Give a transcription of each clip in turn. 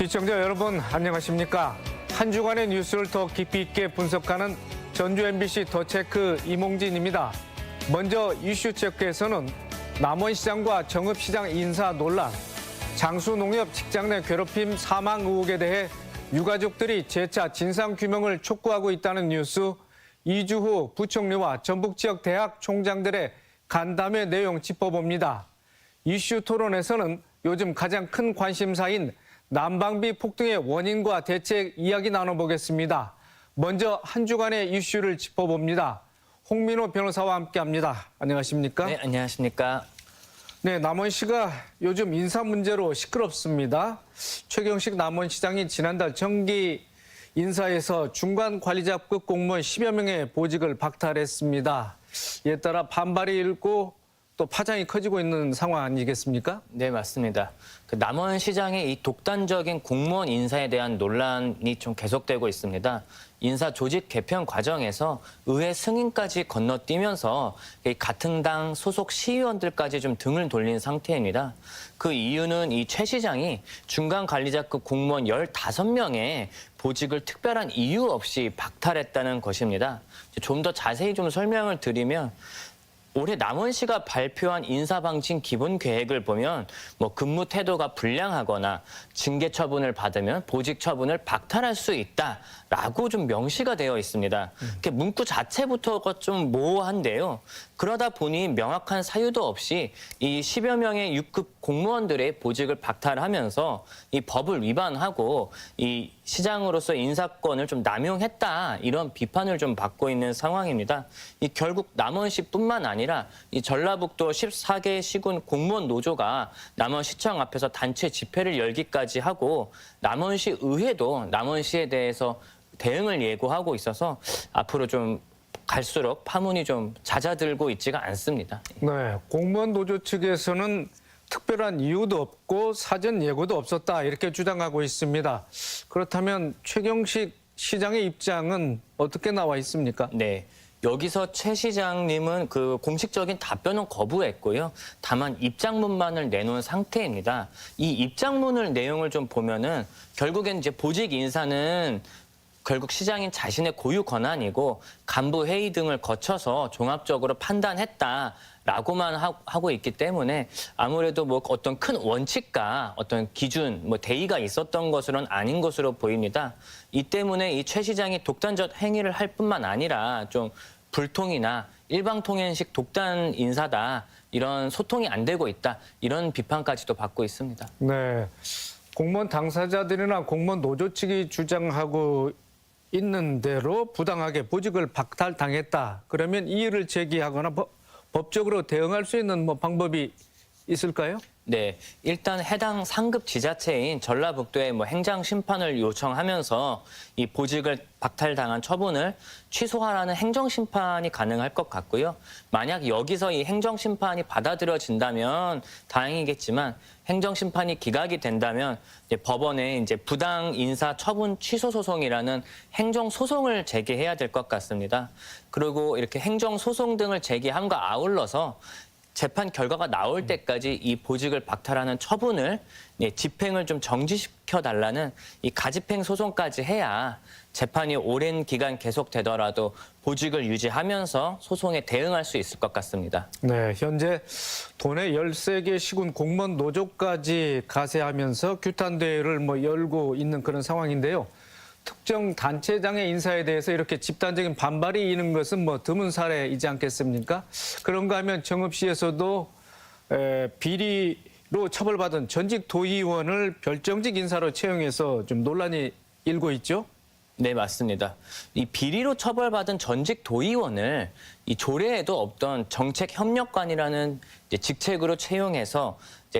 시청자 여러분 안녕하십니까? 한 주간의 뉴스를 더 깊이 있게 분석하는 전주 MBC 더체크 이몽진입니다. 먼저 이슈 체크에서는 남원시장과 정읍시장 인사 논란, 장수농협 직장 내 괴롭힘 사망 의혹에 대해 유가족들이 재차 진상규명을 촉구하고 있다는 뉴스, 이주호 부총리와 전북지역 대학 총장들의 간담회 내용 짚어봅니다. 이슈 토론에서는 요즘 가장 큰 관심사인 난방비 폭등의 원인과 대책 이야기 나눠보겠습니다. 먼저 한 주간의 이슈를 짚어봅니다. 홍민호 변호사와 함께합니다. 안녕하십니까? 네, 안녕하십니까? 네, 남원시가 요즘 인사 문제로 시끄럽습니다. 최경식 남원시장이 지난달 정기 인사에서 중간관리자급 공무원 10여 명의 보직을 박탈했습니다. 이에 따라 반발이 일고 또 파장이 커지고 있는 상황 아니겠습니까? 네, 맞습니다. 남원시장의 이 독단적인 공무원 인사에 대한 논란이 좀 계속되고 있습니다. 인사 조직 개편 과정에서 의회 승인까지 건너뛰면서 같은 당 소속 시의원들까지 좀 등을 돌린 상태입니다. 그 이유는 이 최 시장이 중간관리자급 공무원 15명의 보직을 특별한 이유 없이 박탈했다는 것입니다. 좀 더 자세히 좀 설명을 드리면 올해 남원시가 발표한 인사방침 기본 계획을 보면 근무 태도가 불량하거나 징계 처분을 받으면 보직 처분을 박탈할 수 있다라고 좀 명시가 되어 있습니다. 문구 자체부터가 좀 모호한데요. 그러다 보니 명확한 사유도 없이 이 10여 명의 6급 공무원들의 보직을 박탈하면서 이 법을 위반하고 이 시장으로서 인사권을 좀 남용했다, 이런 비판을 좀 받고 있는 상황입니다. 이 결국 남원시뿐만 아니라 이 전라북도 14개 시군 공무원 노조가 남원시청 앞에서 단체 집회를 열기까지 하고 남원시 의회도 남원시에 대해서 대응을 예고하고 있어서 앞으로 좀 갈수록 파문이 좀 잦아들고 있지가 않습니다. 네, 공무원 노조 측에서는 특별한 이유도 없고 사전 예고도 없었다, 이렇게 주장하고 있습니다. 그렇다면 최경식 시장의 입장은 어떻게 나와 있습니까? 네. 여기서 최 시장님은 그 공식적인 답변은 거부했고요. 다만 입장문만을 내놓은 상태입니다. 이 입장문을 내용을 좀 보면은 결국엔 이제 보직 인사는 결국 시장인 자신의 고유 권한이고 간부 회의 등을 거쳐서 종합적으로 판단했다라고만 하고 있기 때문에 아무래도 어떤 큰 원칙과 어떤 기준, 대의가 있었던 것으로는 아닌 것으로 보입니다. 이 때문에 이 최 시장이 독단적 행위를 할 뿐만 아니라 좀 불통이나 일방통행식 독단 인사다, 이런 소통이 안 되고 있다, 이런 비판까지도 받고 있습니다. 네, 공무원 당사자들이나 공무원 노조 측이 주장하고 있는 대로 부당하게 보직을 박탈당했다, 그러면 이의를 제기하거나 법적으로 대응할 수 있는 방법이 있을까요? 네, 일단 해당 상급 지자체인 전라북도에 행정 심판을 요청하면서 이 보직을 박탈당한 처분을 취소하라는 행정 심판이 가능할 것 같고요. 만약 여기서 이 행정 심판이 받아들여진다면 다행이겠지만 행정 심판이 기각이 된다면 이제 법원에 이제 부당 인사 처분 취소 소송이라는 행정 소송을 제기해야 될 것 같습니다. 그리고 이렇게 행정 소송 등을 제기함과 아울러서 재판 결과가 나올 때까지 이 보직을 박탈하는 처분을 집행을 좀 정지시켜달라는 이 가집행 소송까지 해야 재판이 오랜 기간 계속되더라도 보직을 유지하면서 소송에 대응할 수 있을 것 같습니다. 네, 현재 도내 13개 시군 공무원 노조까지 가세하면서 규탄 대회를 열고 있는 그런 상황인데요. 특정 단체장의 인사에 대해서 이렇게 집단적인 반발이 있는 것은 드문 사례이지 않겠습니까? 그런가 하면 정읍시에서도 비리로 처벌받은 전직 도의원을 별정직 인사로 채용해서 좀 논란이 일고 있죠? 네, 맞습니다. 이 비리로 처벌받은 전직 도의원을 이 조례에도 없던 정책협력관이라는 직책으로 채용해서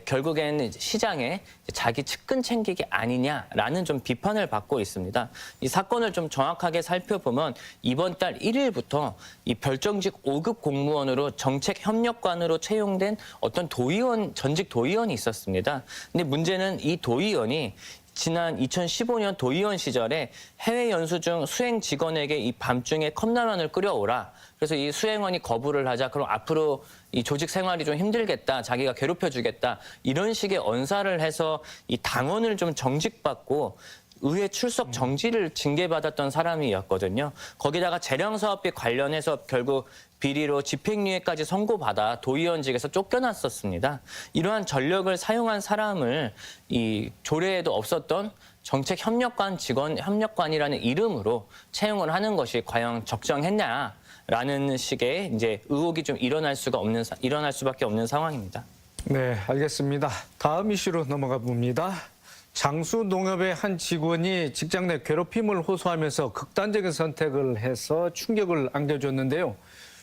결국에는 시장에 자기 측근 챙기기 아니냐라는 좀 비판을 받고 있습니다. 이 사건을 좀 정확하게 살펴보면 이번 달 1일부터 이 별정직 5급 공무원으로 정책협력관으로 채용된 어떤 도의원, 전직 도의원이 있었습니다. 근데 문제는 이 도의원이 지난 2015년 도의원 시절에 해외 연수 중 수행 직원에게 이 밤중에 컵라면을 끓여오라. 그래서 이 수행원이 거부를 하자. 그럼 앞으로 이 조직 생활이 좀 힘들겠다. 자기가 괴롭혀주겠다. 이런 식의 언사를 해서 이 당원을 좀 정직받고 의회 출석 정지를 징계받았던 사람이었거든요. 거기다가 재량 사업비 관련해서 결국 비리로 집행유예까지 선고받아 도의원직에서 쫓겨났었습니다. 이러한 전력을 사용한 사람을 이 조례에도 없었던 정책 협력관이라는 이름으로 채용을 하는 것이 과연 적정했냐라는 식의 이제 의혹이 좀 일어날 수밖에 없는 상황입니다. 네, 알겠습니다. 다음 이슈로 넘어가 봅니다. 장수농협의 한 직원이 직장 내 괴롭힘을 호소하면서 극단적인 선택을 해서 충격을 안겨줬는데요.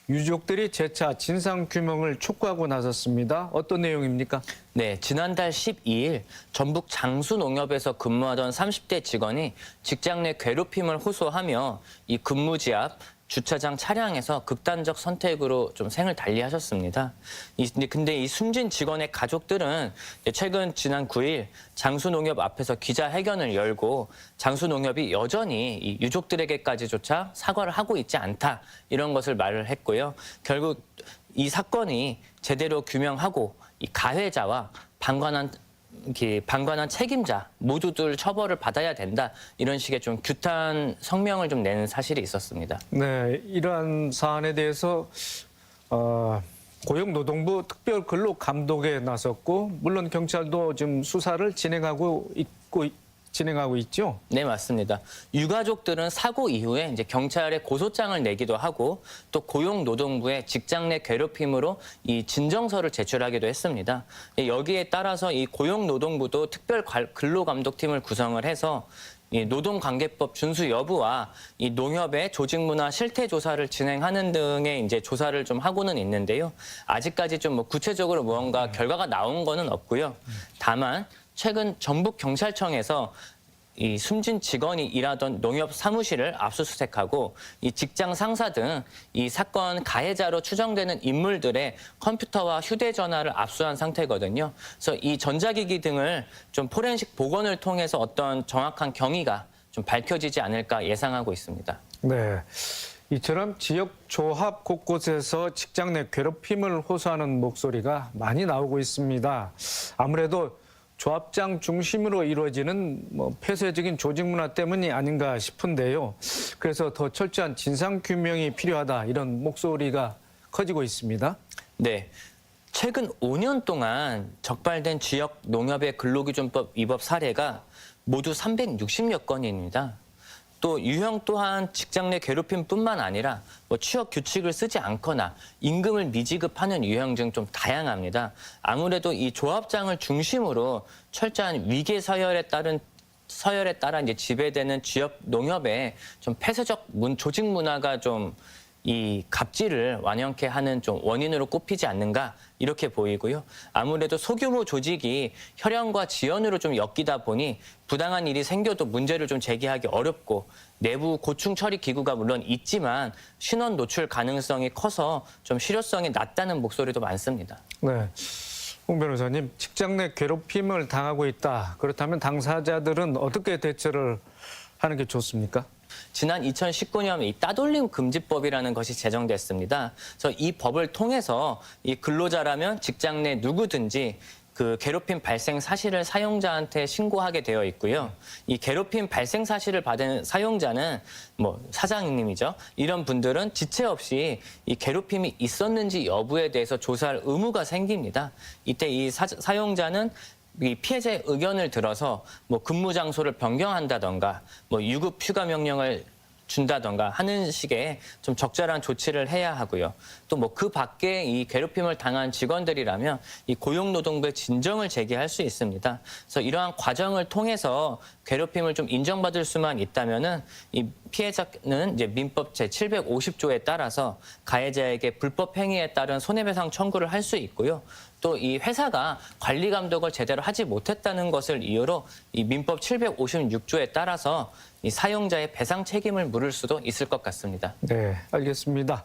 유족들이 재차 진상규명을 촉구하고 나섰습니다. 어떤 내용입니까? 네, 지난달 12일 전북 장수농협에서 근무하던 30대 직원이 직장 내 괴롭힘을 호소하며 이 근무지 앞 주차장 차량에서 극단적 선택으로 좀 생을 달리하셨습니다. 근데 이 숨진 직원의 가족들은 최근 지난 9일 장수농협 앞에서 기자회견을 열고 장수농협이 여전히 이 유족들에게까지조차 사과를 하고 있지 않다 이런 것을 말을 했고요. 결국 이 사건이 제대로 규명하고 이 가해자와 방관한 책임자 모두들 처벌을 받아야 된다. 이런 식의 좀 규탄 성명을 좀 내는 사실이 있었습니다. 네, 이러한 사안에 대해서 고용노동부 특별근로감독에 나섰고 물론 경찰도 지금 수사를 진행하고 있죠? 네, 맞습니다. 유가족들은 사고 이후에 이제 경찰에 고소장을 내기도 하고 또 고용노동부에 직장 내 괴롭힘으로 이 진정서를 제출하기도 했습니다. 여기에 따라서 이 고용노동부도 특별근로감독팀을 구성을 해서 이 노동관계법 준수 여부와 이 농협의 조직문화 실태 조사를 진행하는 등의 이제 조사를 좀 하고는 있는데요. 아직까지 좀 뭐 구체적으로 무언가 결과가 나온 거는 없고요. 다만 최근 전북 경찰청에서 이 숨진 직원이 일하던 농협 사무실을 압수수색하고 이 직장 상사 등 이 사건 가해자로 추정되는 인물들의 컴퓨터와 휴대전화를 압수한 상태거든요. 그래서 이 전자기기 등을 좀 포렌식 복원을 통해서 어떤 정확한 경위가 좀 밝혀지지 않을까 예상하고 있습니다. 네. 이처럼 지역 조합 곳곳에서 직장 내 괴롭힘을 호소하는 목소리가 많이 나오고 있습니다. 아무래도 조합장 중심으로 이루어지는 폐쇄적인 조직 문화 때문이 아닌가 싶은데요. 그래서 더 철저한 진상 규명이 필요하다 이런 목소리가 커지고 있습니다. 네. 최근 5년 동안 적발된 지역 농협의 근로기준법 위법 사례가 모두 360여 건입니다. 또 유형 또한 직장 내 괴롭힘뿐만 아니라 취업 규칙을 쓰지 않거나 임금을 미지급하는 유형 등 좀 다양합니다. 아무래도 이 조합장을 중심으로 철저한 위계 서열에 따라 이제 지배되는 지역 농협의 좀 폐쇄적 조직 문화가 좀 이 갑질을 완연케 하는 좀 원인으로 꼽히지 않는가 이렇게 보이고요. 아무래도 소규모 조직이 혈연과 지연으로 좀 엮이다 보니 부당한 일이 생겨도 문제를 좀 제기하기 어렵고 내부 고충 처리 기구가 물론 있지만 신원 노출 가능성이 커서 좀 실효성이 낮다는 목소리도 많습니다. 네. 홍 변호사님, 직장 내 괴롭힘을 당하고 있다. 그렇다면 당사자들은 어떻게 대처를 하는 게 좋습니까? 지난 2019년 이 따돌림 금지법이라는 것이 제정됐습니다. 그래서 이 법을 통해서 이 근로자라면 직장 내 누구든지 그 괴롭힘 발생 사실을 사용자한테 신고하게 되어 있고요. 이 괴롭힘 발생 사실을 받은 사용자는 사장님이죠. 이런 분들은 지체 없이 이 괴롭힘이 있었는지 여부에 대해서 조사할 의무가 생깁니다. 이때 이 사용자는 이 피해자의 의견을 들어서 근무 장소를 변경한다던가 유급 휴가 명령을 준다던가 하는 식의 좀 적절한 조치를 해야 하고요. 또 그 밖에 이 괴롭힘을 당한 직원들이라면 이 고용노동부에 진정을 제기할 수 있습니다. 그래서 이러한 과정을 통해서 괴롭힘을 좀 인정받을 수만 있다면은 이 피해자는 이제 민법 제750조에 따라서 가해자에게 불법 행위에 따른 손해배상 청구를 할 수 있고요. 또 이 회사가 관리 감독을 제대로 하지 못했다는 것을 이유로 이 민법 756조에 따라서 이 사용자의 배상 책임을 물을 수도 있을 것 같습니다. 네, 알겠습니다.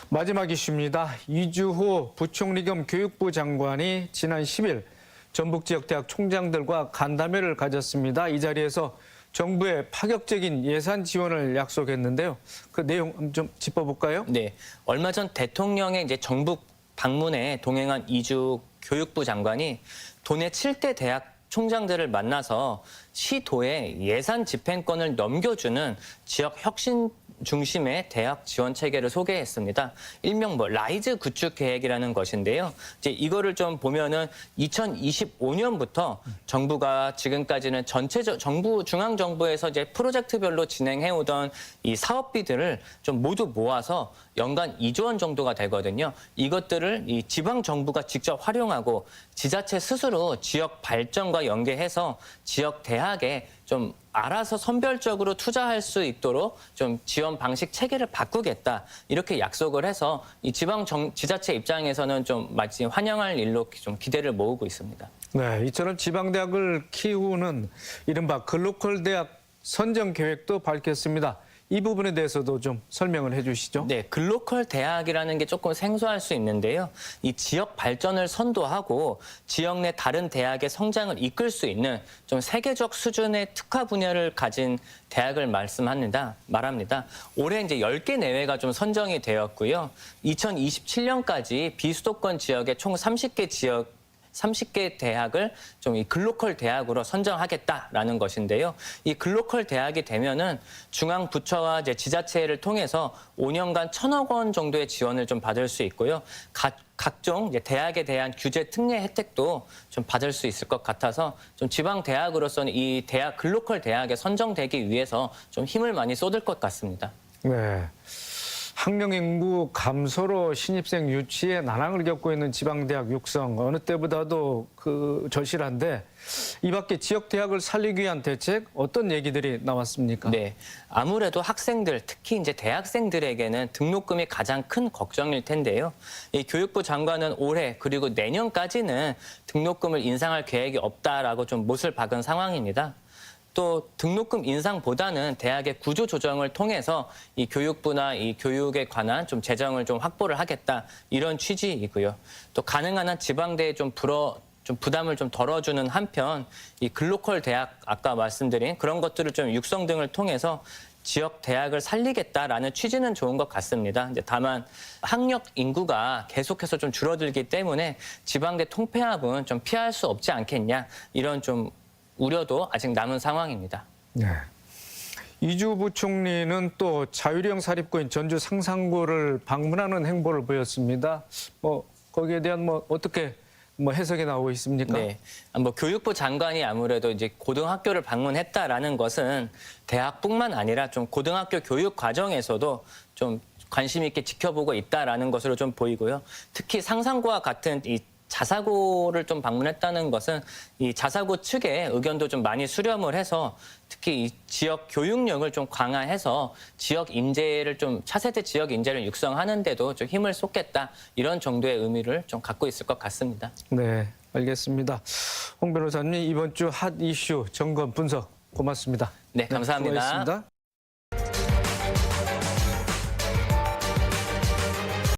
마지막 이슈입니다. 이주호 부총리 겸 교육부 장관이 지난 10일 전북 지역 대학 총장들과 간담회를 가졌습니다. 이 자리에서 정부의 파격적인 예산 지원을 약속했는데요. 그 내용 좀 짚어볼까요? 네, 얼마 전 대통령의 이제 정북 방문에 동행한 이주 교육부 장관이 도내 7대 대학 총장들을 만나서 시도에 예산 집행권을 넘겨주는 지역 혁신 중심의 대학 지원 체계를 소개했습니다. 일명 라이즈 구축 계획이라는 것인데요. 이제 이거를 좀 보면은 2025년부터 정부가 지금까지는 정부 중앙 정부에서 이제 프로젝트별로 진행해 오던 이 사업비들을 좀 모두 모아서 연간 2조 원 정도가 되거든요. 이것들을 이 지방 정부가 직접 활용하고 지자체 스스로 지역 발전과 연계해서 지역 대학에 좀 알아서 선별적으로 투자할 수 있도록 좀 지원 방식 체계를 바꾸겠다 이렇게 약속을 해서 이 지자체 입장에서는 좀 마치 환영할 일로 좀 기대를 모으고 있습니다. 네, 이처럼 지방대학을 키우는 이른바 글로컬 대학 선정 계획도 밝혔습니다. 이 부분에 대해서도 좀 설명을 해주시죠. 네, 글로컬 대학이라는 게 조금 생소할 수 있는데요. 이 지역 발전을 선도하고 지역 내 다른 대학의 성장을 이끌 수 있는 좀 세계적 수준의 특화 분야를 가진 대학을 말합니다. 올해 이제 10개 내외가 좀 선정이 되었고요. 2027년까지 비수도권 지역의 총 30개 대학을 좀 이 글로컬 대학으로 선정하겠다라는 것인데요. 이 글로컬 대학이 되면은 중앙 부처와 이제 지자체를 통해서 5년간 1,000억 원 정도의 지원을 좀 받을 수 있고요. 각종 이제 대학에 대한 규제 특례 혜택도 좀 받을 수 있을 것 같아서 좀 지방 대학으로서는 이 대학 글로컬 대학에 선정되기 위해서 좀 힘을 많이 쏟을 것 같습니다. 네. 학령 인구 감소로 신입생 유치에 난항을 겪고 있는 지방대학 육성 어느 때보다도 절실한데 이 밖에 지역 대학을 살리기 위한 대책 어떤 얘기들이 나왔습니까? 네, 아무래도 학생들, 특히 이제 대학생들에게는 등록금이 가장 큰 걱정일 텐데요. 이 교육부 장관은 올해 그리고 내년까지는 등록금을 인상할 계획이 없다라고 좀 못을 박은 상황입니다. 또 등록금 인상보다는 대학의 구조 조정을 통해서 이 교육부나 이 교육에 관한 좀 재정을 좀 확보를 하겠다 이런 취지이고요. 또 가능한 한 지방대에 좀 부담을 좀 덜어주는 한편 이 글로컬 대학 아까 말씀드린 그런 것들을 좀 육성 등을 통해서 지역 대학을 살리겠다라는 취지는 좋은 것 같습니다. 이제 다만 학력 인구가 계속해서 좀 줄어들기 때문에 지방대 통폐합은 좀 피할 수 없지 않겠냐 이런 좀 우려도 아직 남은 상황입니다. 네. 이주 부총리는 또 자유령 사립고인 전주 상산고를 방문하는 행보를 보였습니다. 거기에 대한 어떻게 해석이 나오고 있습니까? 네, 교육부 장관이 아무래도 이제 고등학교를 방문했다라는 것은 대학뿐만 아니라 좀 고등학교 교육 과정에서도 좀 관심 있게 지켜보고 있다라는 것으로 좀 보이고요. 특히 상산고와 같은 이 자사고를 좀 방문했다는 것은 이 자사고 측의 의견도 좀 많이 수렴을 해서 특히 이 지역 교육력을 좀 강화해서 지역 인재를 좀 차세대 지역 인재를 육성하는 데도 좀 힘을 쏟겠다 이런 정도의 의미를 좀 갖고 있을 것 같습니다. 네, 알겠습니다. 홍 변호사님 이번 주 핫 이슈 점검 분석 고맙습니다. 네, 감사합니다. 수고하셨습니다.